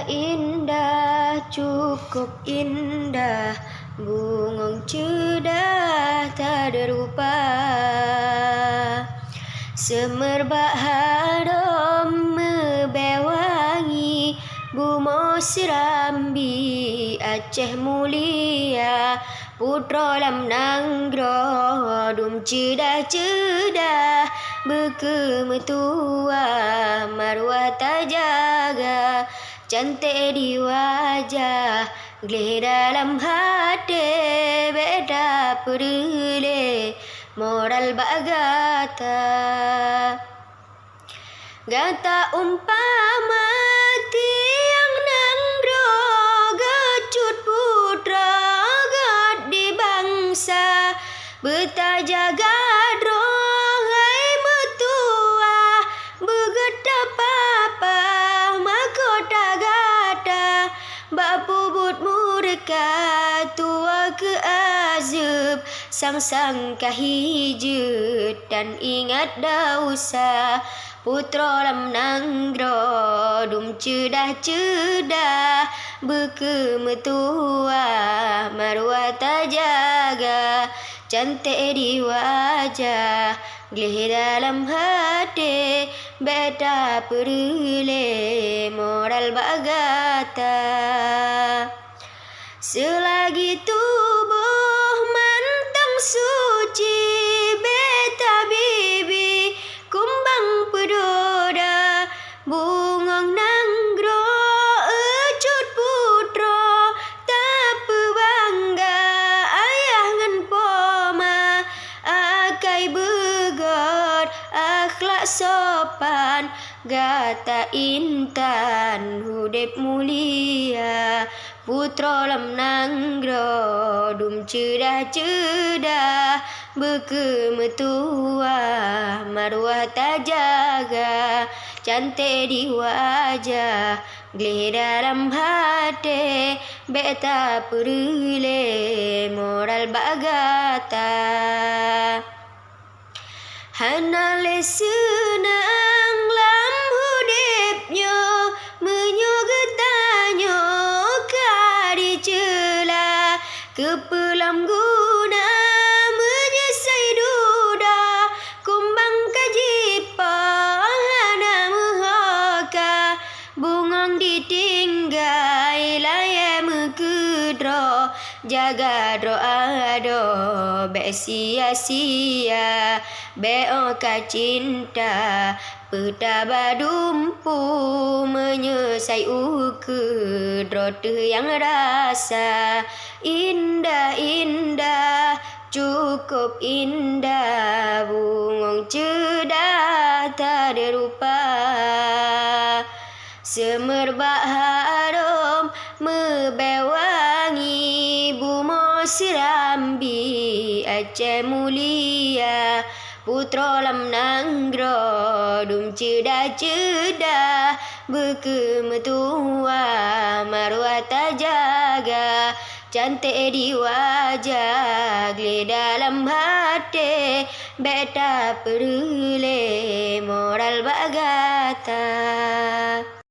indah, cukup indah, bungong cedah tak ada rupa. Semerbak harum mebewangi, bumo serambi Aceh mulia. Putra lam nanggro dum cedah-cedah, berkemetua marwah terjaga. Cantik di wajah, gelih dalam hati, beda peduli moral bagata. Gata umpama tiang nanggro, gecut putra gad di bangsa. Bertajaga hai metua, bergeta papa mahkota gata. Bak pubut murka tua ke azab, sang-sang kahijut dan ingat dausa. Putra lam nanggro dum cedah-cedah, berkemetua marwah terjaga. Cantik di wajah, gelih dalam hati, beda peduli moral bagata. Selagi tubuh mantang suci, beta bibi kumbang pedoda. Bungong nanggro ecut putra, tak bangga ayah ngan poma. Akai begot akhlak sopan, gata intan hudip mulia. Putra lam nanggro dum cedah-cedah, berkemetua marwah terjaga. Cantik di wajah, gelih dalam hati, beta peduli moral bagata. Hanale senang lam hudipnya, menyogetanyo kadi cela. Kepelam guna menyesai duda, kumbang kajipa hana muhoka. Bungong ditinggai laye mekedro, jaga doa do be sia-sia. Beo ka cinta petaba dumpu, menyesai ukedro yang rasa. Indah-indah, cukup indah, bungong cedah tak ada rupa. Semerbak harum mebewangi, bumo serambi Aceh mulia. Putra lam nanggro dum cedah-cedah, berkemetua marwah terjaga. Cantik di wajah, gelih dalam hati, beta peduli moral bagata.